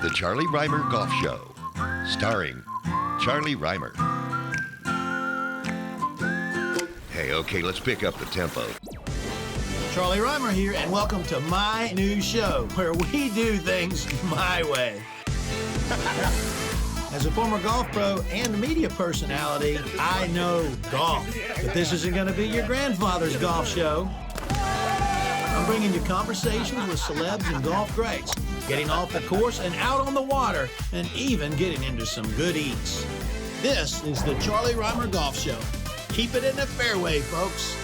The Charlie Rymer Golf Show, starring Charlie Rymer. Hey, okay, let's pick up the tempo. Charlie Rymer here, and welcome to my new show, where we do things my way. As a former golf pro and media personality, I know golf. But this isn't going to be your grandfather's golf show. I'm bringing you conversations with celebs and golf greats, getting off the course and out on the water, and even getting into some good eats. This is the Charlie Rymer Golf Show. Keep it in the fairway, folks.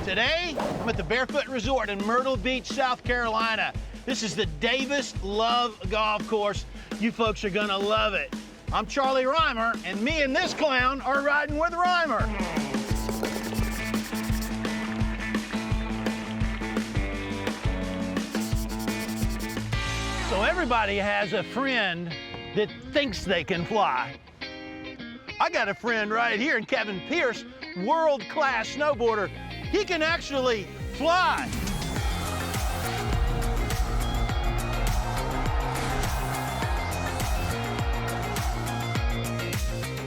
Today, I'm at the Barefoot Resort in Myrtle Beach, South Carolina. This is the Davis Love Golf Course. You folks are gonna love it. I'm Charlie Rymer, and me and this clown are riding with Rymer. So everybody has a friend that thinks they can fly. I got a friend right here in Kevin Pearce, world-class snowboarder. He can actually fly.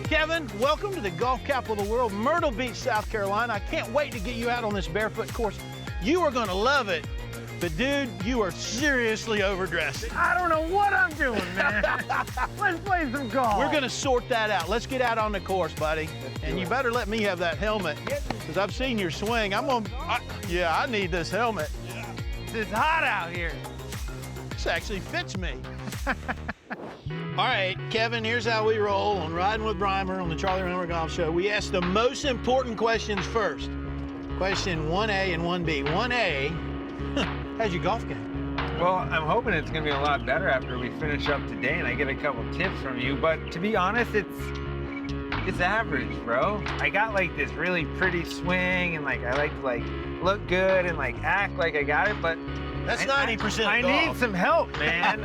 Kevin, welcome to the golf capital of the world, Myrtle Beach, South Carolina. I can't wait to get you out on this barefoot course. You are gonna love it. But dude, you are seriously overdressed. I don't know what I'm doing, man. Let's play some golf. We're gonna sort that out. Let's get out on the course, buddy. And you better let me have that helmet, because I've seen your swing. I need this helmet. It's hot out here. This actually fits me. All right, Kevin, here's how we roll on Riding with Rymer on the Charlie Rymer Golf Show. We ask the most important questions first. Question 1A and 1B. 1A, how's your golf game? Well, I'm hoping it's gonna be a lot better after we finish up today and I get a couple tips from you, but to be honest, it's average, bro. I got like this really pretty swing and like I like to look good and like act like I got it, but that's 90% I need some help, man.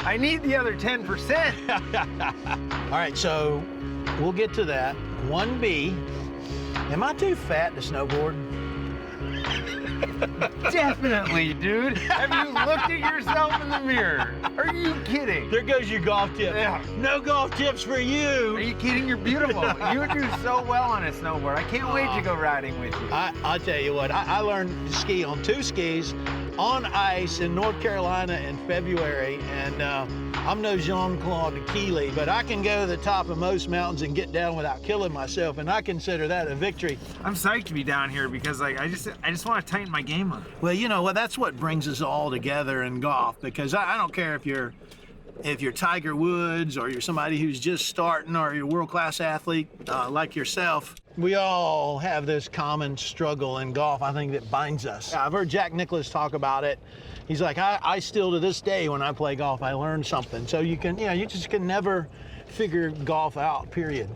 I need the other 10%. All right, so we'll get to that. 1B, am I too fat to snowboard? Definitely, dude. Have you looked at yourself in the mirror? Are you kidding? There goes your golf tip. Yeah. No golf tips for you. Are you kidding? You're beautiful. You would do so well on a snowboard. I can't wait to go riding with you. I'll tell you what, I learned to ski on 2 skis on ice in North Carolina in February, and I'm no Jean-Claude Keeley, but I can go to the top of most mountains and get down without killing myself, and I consider that a victory. I'm psyched to be down here because like I just want to tighten my game up. Well, you know what? That's what brings us all together in golf, because I don't care if you're Tiger Woods or you're somebody who's just starting or you're a world-class athlete like yourself. We all have this common struggle in golf, I think, that binds us. I've heard Jack Nicklaus talk about it. He's like, I still to this day when I play golf, I learn something. So you just can never figure golf out, period.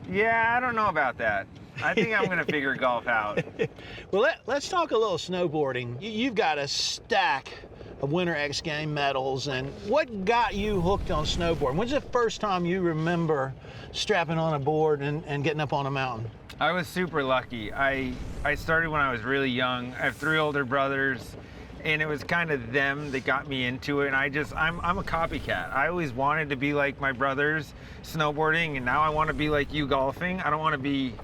Yeah, I don't know about that. I think I'm gonna figure golf out. Well, let's talk a little snowboarding. You've got a stack of Winter X Game medals, and what got you hooked on snowboarding? When's the first time you remember strapping on a board and getting up on a mountain? I was super lucky. I started when I was really young. I have 3 older brothers, and it was kind of them that got me into it. And I'm a copycat. I always wanted to be like my brothers snowboarding, and now I want to be like you golfing. I don't want to be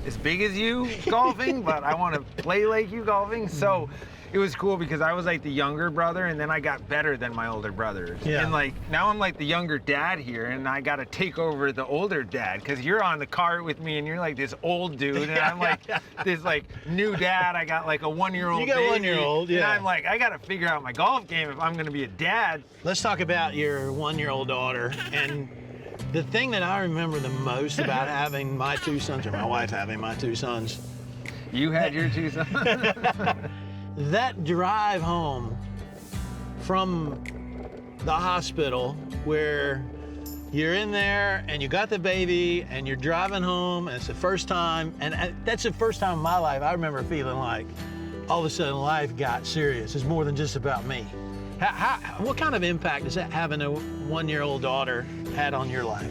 as big as you golfing, but I want to play like you golfing. So it was cool because I was like the younger brother, and then I got better than my older brothers. Yeah. And like now I'm like the younger dad here, and I got to take over the older dad because you're on the cart with me, and you're like this old dude, and I'm like this like new dad. I got like a 1-year-old. You got baby, a 1-year-old, yeah. And I'm like, I got to figure out my golf game if I'm going to be a dad. Let's talk about your 1-year-old daughter. And the thing that I remember the most about having my 2 sons, or my wife having my 2 sons. You had your 2 sons. That drive home from the hospital where you're in there and you got the baby and you're driving home and it's the first time, and that's the first time in my life I remember feeling like all of a sudden life got serious. It's more than just about me. What kind of impact has that having a 1-year-old daughter had on your life?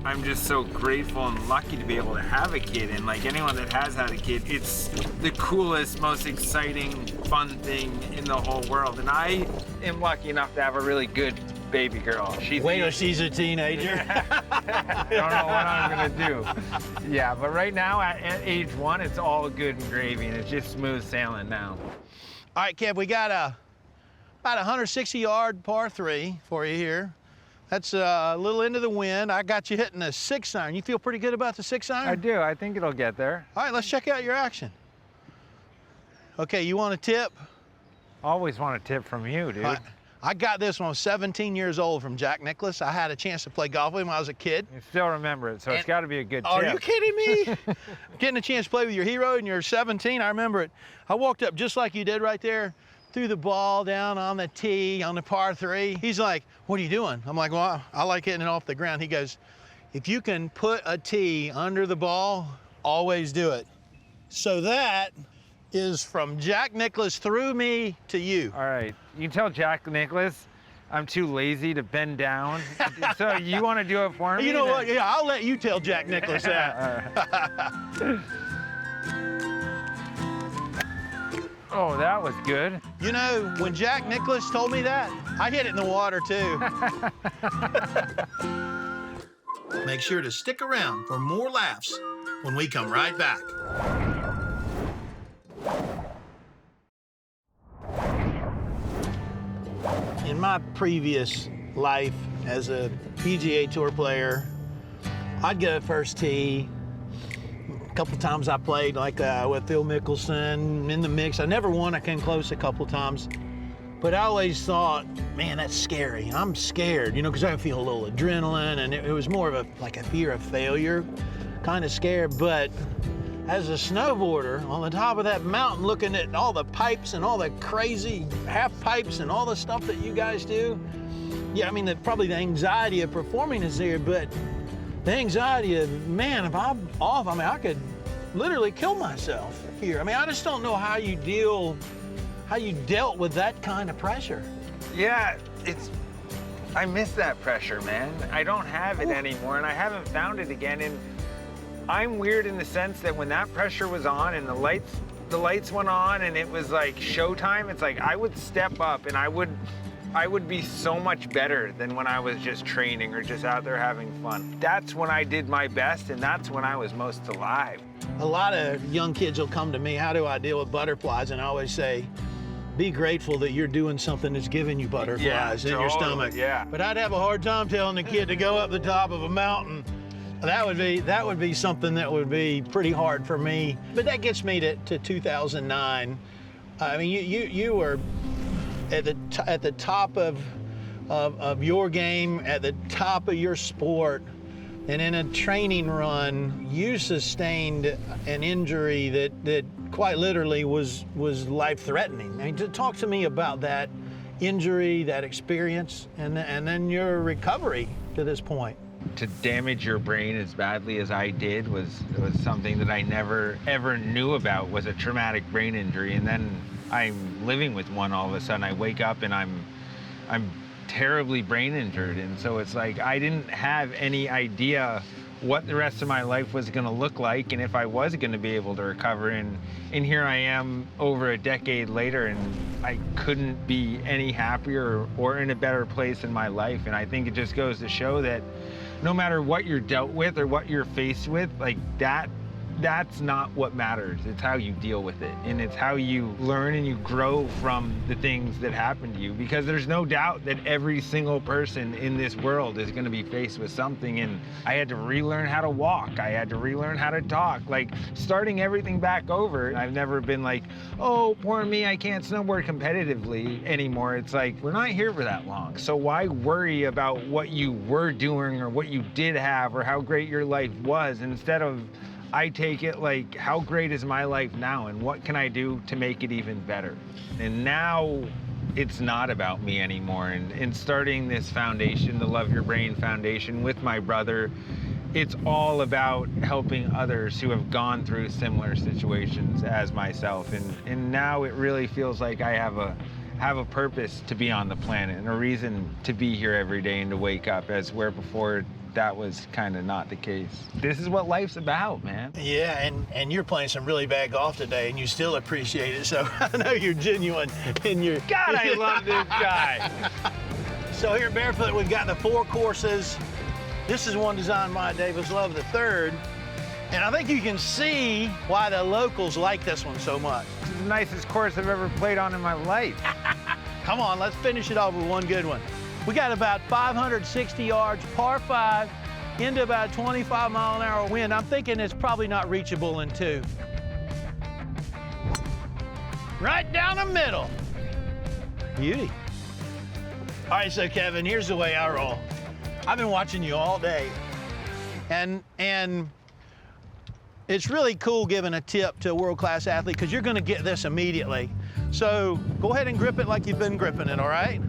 I'm just so grateful and lucky to be able to have a kid. And like anyone that has had a kid, it's the coolest, most exciting, fun thing in the whole world. And I am lucky enough to have a really good baby girl. Wait till she's a teenager. I don't know what I'm gonna do. Yeah, but right now at age 1, it's all good and gravy, and it's just smooth sailing now. All right, Kev, we got about 160-yard par 3 for you here. That's a little into the wind. I got you hitting a 6-iron. You feel pretty good about the 6-iron? I do. I think it'll get there. All right, let's check out your action. Okay, you want a tip? Always want a tip from you, dude. I got this when I was 17 years old from Jack Nicklaus. I had a chance to play golf with him when I was a kid. You still remember it, so it's got to be a good tip. Are you kidding me? Getting a chance to play with your hero and you're 17, I remember it. I walked up just like you did right there, threw the ball down on the tee on the par 3. He's like, what are you doing? I'm like, well, I like hitting it off the ground. He goes, if you can put a tee under the ball, always do it. So that is from Jack Nicklaus through me to you. All right. You can tell Jack Nicklaus I'm too lazy to bend down. So you want to do it for me? You know what? Yeah, I'll let you tell Jack Nicklaus that. Oh, that was good. You know, when Jack Nicklaus told me that, I hit it in the water too. Make sure to stick around for more laughs when we come right back. In my previous life as a PGA Tour player, I'd get a first tee. A couple times I played like with Phil Mickelson in the mix. I never won. I came close a couple times. But I always thought, man, that's scary. I'm scared, you know, because I feel a little adrenaline, and it was more of like a fear of failure, kind of scared. But as a snowboarder on the top of that mountain, looking at all the pipes and all the crazy half pipes and all the stuff that you guys do, yeah, I mean, probably the anxiety of performing is there, but the anxiety of, man, if I'm off, I mean, I could literally kill myself here. I mean, I just don't know how you dealt with that kind of pressure. Yeah, I miss that pressure, man. I don't have it anymore, and I haven't found it again. And I'm weird in the sense that when that pressure was on and the lights went on and it was like showtime, it's like I would step up and I would be so much better than when I was just training or just out there having fun. That's when I did my best, and that's when I was most alive. A lot of young kids will come to me, how do I deal with butterflies? And I always say, be grateful that you're doing something that's giving you butterflies in your stomach. Yeah. But I'd have a hard time telling the kid to go up the top of a mountain. That would be something that would be pretty hard for me. But that gets me to 2009. I mean, you were at the top of your game, at the top of your sport, and in a training run, you sustained an injury that quite literally was life-threatening. I mean, talk to me about that injury, that experience, and then your recovery to this point. To damage your brain as badly as I did was something that I never ever knew about, was a traumatic brain injury. And then I'm living with one all of a sudden. I wake up and I'm terribly brain injured. And so it's like I didn't have any idea what the rest of my life was going to look like and if I was going to be able to recover. And here I am over a decade later, and I couldn't be any happier or in a better place in my life. And I think it just goes to show that no matter what you're dealt with or what you're faced with, like that's not what matters. It's how you deal with it, and it's how you learn and you grow from the things that happen to you, because there's no doubt that every single person in this world is going to be faced with something. And I had to relearn how to walk. I had to relearn how to talk, like starting everything back over. I've never been like, oh, poor me, I can't snowboard competitively anymore. It's like, we're not here for that long, so why worry about what you were doing or what you did have or how great your life was? Instead of, I take it like, how great is my life now and what can I do to make it even better? And now it's not about me anymore. And starting this foundation, the Love Your Brain Foundation, with my brother, it's all about helping others who have gone through similar situations as myself. And now it really feels like I have have a purpose to be on the planet and a reason to be here every day and to wake up, as where before that was kind of not the case. This is what life's about, man. Yeah, and you're playing some really bad golf today, and you still appreciate it, so I know you're genuine in your... God, I love this guy. So here at Barefoot, we've got the 4 courses. This is one designed by Davis Love III, and I think you can see why the locals like this one so much. This is the nicest course I've ever played on in my life. Come on, let's finish it off with one good one. We got about 560 yards, par 5, into about 25-mile-an-hour wind. I'm thinking it's probably not reachable in 2. Right down the middle. Beauty. All right, so Kevin, here's the way I roll. I've been watching you all day, and it's really cool giving a tip to a world-class athlete because you're going to get this immediately. So go ahead and grip it like you've been gripping it, all right?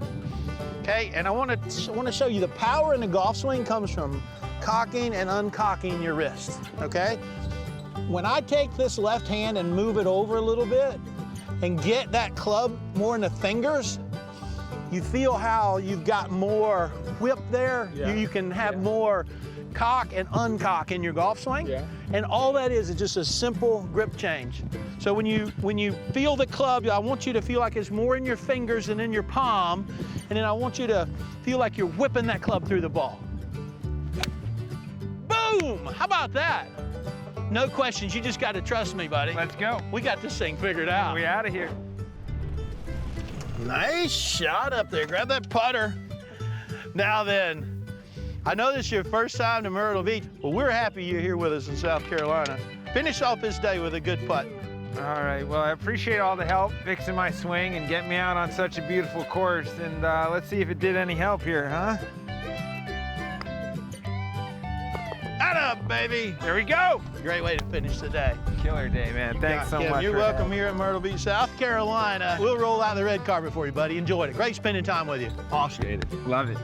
Okay, and I want to show you the power in the golf swing comes from cocking and uncocking your wrist, okay? When I take this left hand and move it over a little bit and get that club more in the fingers, you feel how you've got more whip there. Yeah. You can have more cock and uncock in your golf swing. Yeah. And all that is just a simple grip change. So when you feel the club, I want you to feel like it's more in your fingers than in your palm. And then I want you to feel like you're whipping that club through the ball. Boom! How about that? No questions, you just gotta trust me, buddy. Let's go. We got this thing figured out. We out of here. Nice shot up there. Grab that putter. Now then, I know this is your first time to Myrtle Beach, but we're happy you're here with us in South Carolina. Finish off this day with a good putt. All right, well, I appreciate all the help fixing my swing and getting me out on such a beautiful course. And let's see if it did any help here, huh? Atta, baby. There we go. Great way to finish the day. Killer day, man. Thanks so much. You're for welcome having me. here at Myrtle Beach, South Carolina. We'll roll out the red carpet for you, buddy. Enjoyed it. Great spending time with you. Awesome. Appreciate it. Love it.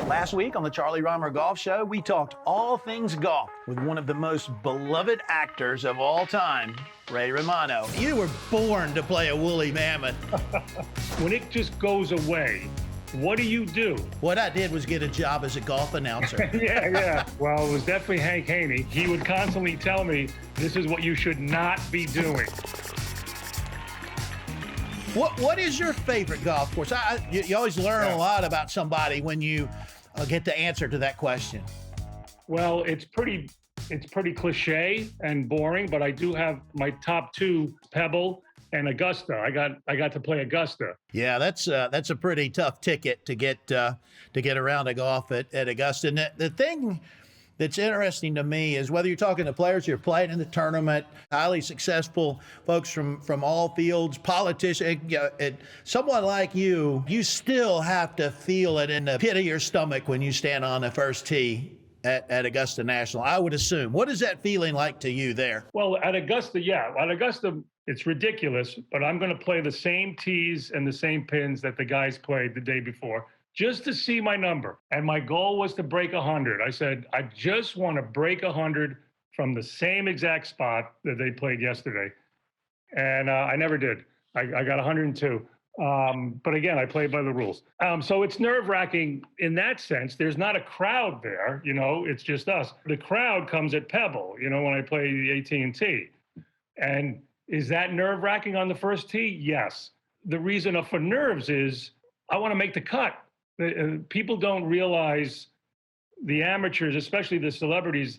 Last week on the Charlie Rymer Golf Show, we talked all things golf with one of the most beloved actors of all time, Ray Romano. You were born to play a woolly mammoth. When it just goes away, what do? What I did was get a job as a golf announcer. Yeah. Well, it was definitely Hank Haney. He would constantly tell me, this is what you should not be doing. What is your favorite golf course? You always learn a lot about somebody when you get the answer to that question. Well, it's pretty cliche and boring, but I do have my top 2, Pebble and Augusta. I got to play Augusta. Yeah, that's a pretty tough ticket to get around to golf at Augusta. And the thing that's interesting to me is whether you're talking to players you're playing in the tournament, highly successful folks from all fields, politicians, someone like you still have to feel it in the pit of your stomach when you stand on the first tee at Augusta National, I would assume. What is that feeling like to you there? Well, at Augusta, it's ridiculous, but I'm going to play the same tees and the same pins that the guys played the day before, just to see my number. And my goal was to break 100. I said, I just want to break 100 from the same exact spot that they played yesterday. And I never did. I got 102. But again, I played by the rules. So it's nerve-wracking in that sense. There's not a crowd there, it's just us. The crowd comes at Pebble, when I play the AT&T. And is that nerve-wracking on the first tee? Yes. The reason for nerves is I want to make the cut. People don't realize, the amateurs, especially the celebrities,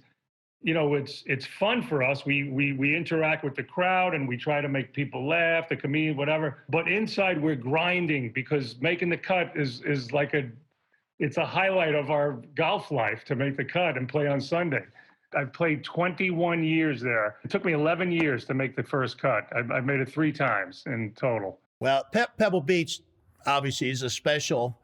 it's fun for us. We interact with the crowd and we try to make people laugh, the comedian, whatever. But inside we're grinding because making the cut is like it's a highlight of our golf life to make the cut and play on Sunday. I've played 21 years there. It took me 11 years to make the first cut. I've made it 3 times in total. Well, Pebble Beach obviously is a special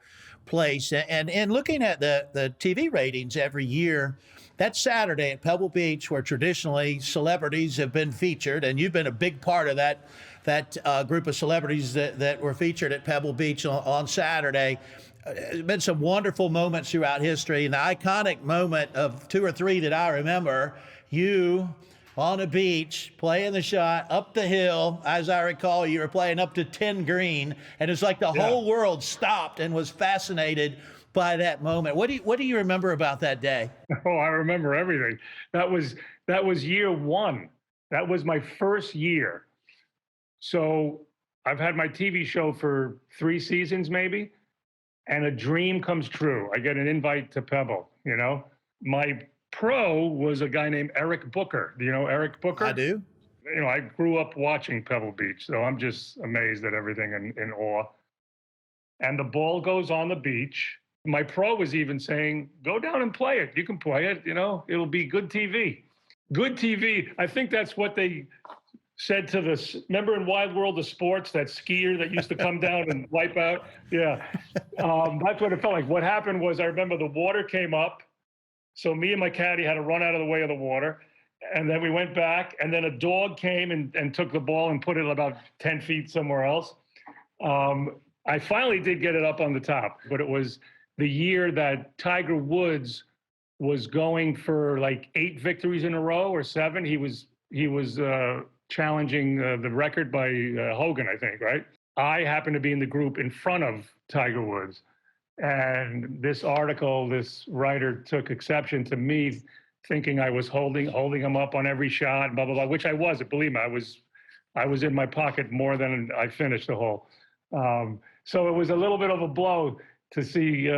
place. And looking at the TV ratings every year, that Saturday at Pebble Beach, where traditionally celebrities have been featured, and you've been a big part of that group of celebrities that were featured at Pebble Beach on Saturday. There's been some wonderful moments throughout history, and the iconic moment of 2 or 3 that I remember, you on a beach playing the shot up the hill. As I recall, you were playing up to 10 green, and it's like the whole world stopped and was fascinated by that moment. What do you remember about that day? Oh, I remember everything. That was year 1. That was my first year. So I've had my TV show for 3 seasons maybe, and a dream comes true. I get an invite to Pebble, you know. My pro was a guy named Eric Booker. Do you know Eric Booker? I do. You know, I grew up watching Pebble Beach, so I'm just amazed at everything and in awe. And the ball goes on the beach. My pro was even saying, go down and play it. You can play it, you know, it'll be good TV. Good TV. I think that's what they said to remember in Wild World of Sports, that skier that used to come down and wipe out? Yeah. That's what it felt like. What happened was, I remember the water came up. So me and my caddy had to run out of the way of the water. And then we went back, and then a dog came and took the ball and put it about 10 feet somewhere else. I finally did get it up on the top, but it was the year that Tiger Woods was going for like 8 victories in a row or 7. He was challenging the record by Hogan, I think, right? I happened to be in the group in front of Tiger Woods. And this article, this writer took exception to me thinking I was holding him up on every shot, blah, blah, blah, which I wasn't. Believe me, I was in my pocket more than I finished the hole. So it was a little bit of a blow to see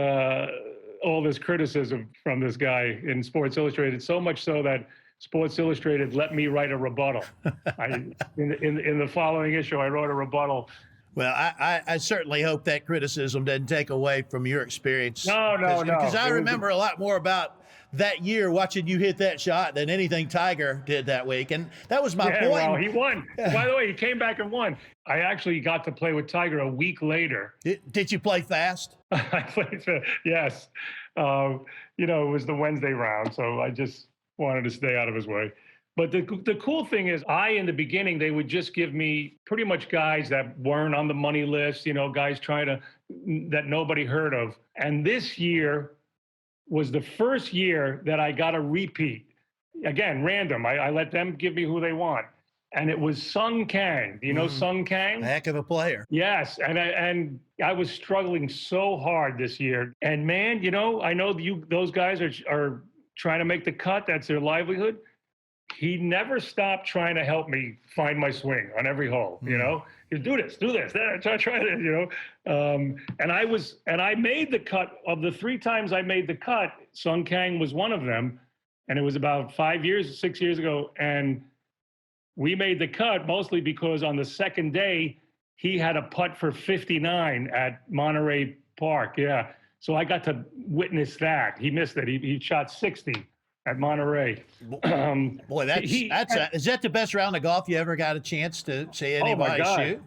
all this criticism from this guy in Sports Illustrated, so much so that Sports Illustrated let me write a rebuttal. In the following issue, I wrote a rebuttal. Well, I certainly hope that criticism doesn't take away from your experience. No. Because I remember a lot more about that year watching you hit that shot than anything Tiger did that week. And that was my point. Well, he won. By the way, he came back and won. I actually got to play with Tiger a week later. Did you play fast? I played fast, yes. You know, it was the Wednesday round, so I just wanted to stay out of his way. But the cool thing is, in the beginning, they would just give me pretty much guys that weren't on the money list, you know, guys that nobody heard of. And this year was the first year that I got a repeat. Again, random. I let them give me who they want. And it was Sung Kang. Do you know Sung Kang? A heck of a player. Yes. And I was struggling so hard this year. And man, you know, I know those guys are trying to make the cut. That's their livelihood. He never stopped trying to help me find my swing on every hole, you know? You do this, try this, you know? And I made the cut. Of the 3 times I made the cut, Sung Kang was one of them. And it was about 6 years ago. And we made the cut mostly because on the second day, he had a putt for 59 at Monterey Park. Yeah. So I got to witness that. He missed it. He shot 60 at Monterey. Boy, is that the best round of golf you ever got a chance to see anybody shoot?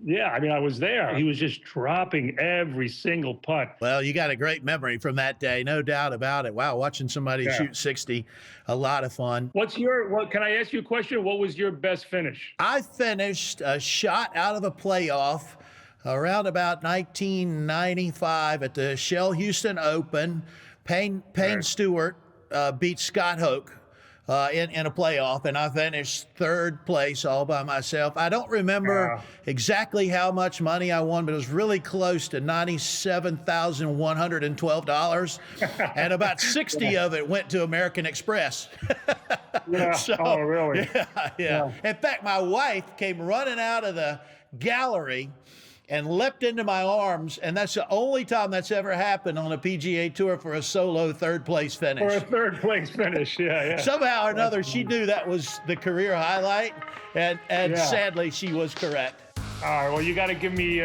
Yeah, I mean, I was there. He was just dropping every single putt. Well, you got a great memory from that day, no doubt about it. Wow, watching somebody shoot 60, a lot of fun. Can I ask you a question? What was your best finish? I finished a shot out of a playoff around about 1995 at the Shell Houston Open. Payne Stewart beat Scott Hoke in a playoff, and I finished 3rd place all by myself. I don't remember exactly how much money I won, but it was really close to $97,112, and about 60 of it went to American Express. Oh, really? Yeah. In fact, my wife came running out of the gallery and leapt into my arms, and that's the only time that's ever happened on a PGA Tour for a solo 3rd place finish. For a 3rd place finish, yeah. Somehow or another, she knew that was the career highlight, and sadly, she was correct. All right, well, you got to give me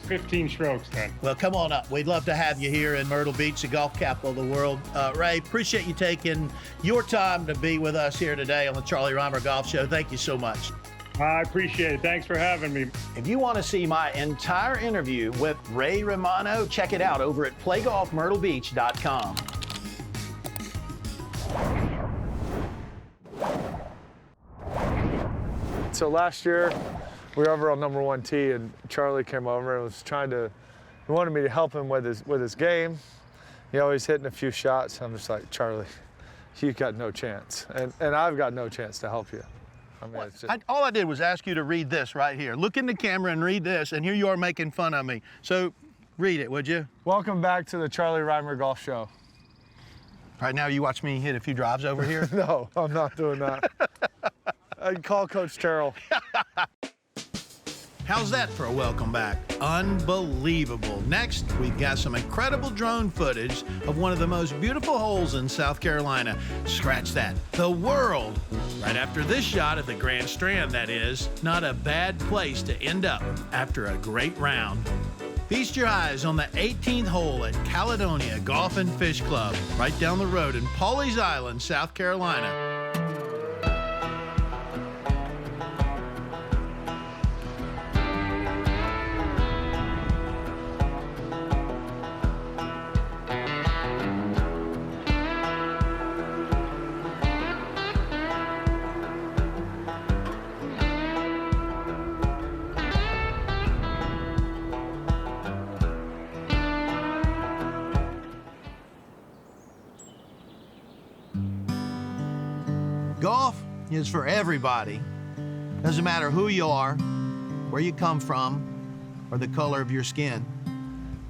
15 strokes then. Well, come on up. We'd love to have you here in Myrtle Beach, the golf capital of the world. Ray, appreciate you taking your time to be with us here today on the Charlie Rymer Golf Show. Thank you so much. I appreciate it. Thanks for having me. If you want to see my entire interview with Ray Romano, check it out over at playgolfmyrtlebeach.com. So last year, we were over on number 1 tee, and Charlie came over and was he wanted me to help him with his game. He always hitting a few shots. I'm just like, Charlie, you've got no chance, and I've got no chance to help you. I mean, it's just... All I did was ask you to read this right here. Look in the camera and read this, and here you are making fun of me. So read it, would you? Welcome back to the Charlie Rymer Golf Show. Right now, you watch me hit a few drives over here? No, I'm not doing that. I'd call Coach Terrell. How's that for a welcome back? Unbelievable. Next, we've got some incredible drone footage of one of the most beautiful holes in South Carolina. Scratch that. The world. Right after this shot of the Grand Strand, that is. Not a bad place to end up after a great round. Feast your eyes on the 18th hole at Caledonia Golf and Fish Club, right down the road in Pawleys Island, South Carolina. Golf is for everybody. Doesn't matter who you are, where you come from, or the color of your skin.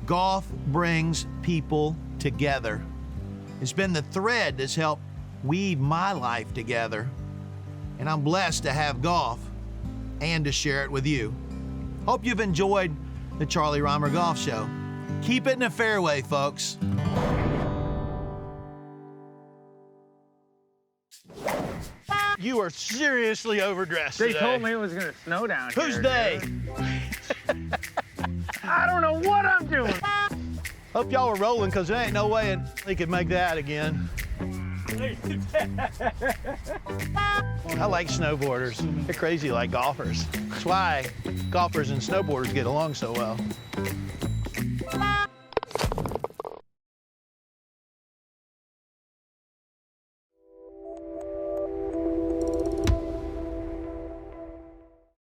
Golf brings people together. It's been the thread that's helped weave my life together. And I'm blessed to have golf and to share it with you. Hope you've enjoyed the Charlie Rymer Golf Show. Keep it in the fairway, folks. You are seriously overdressed They today. told me it was gonna snow down here. Who's they? I don't know what I'm doing. Hope y'all were rolling, because there ain't no way they could make that again. I like snowboarders. They're crazy like golfers. That's why golfers and snowboarders get along so well.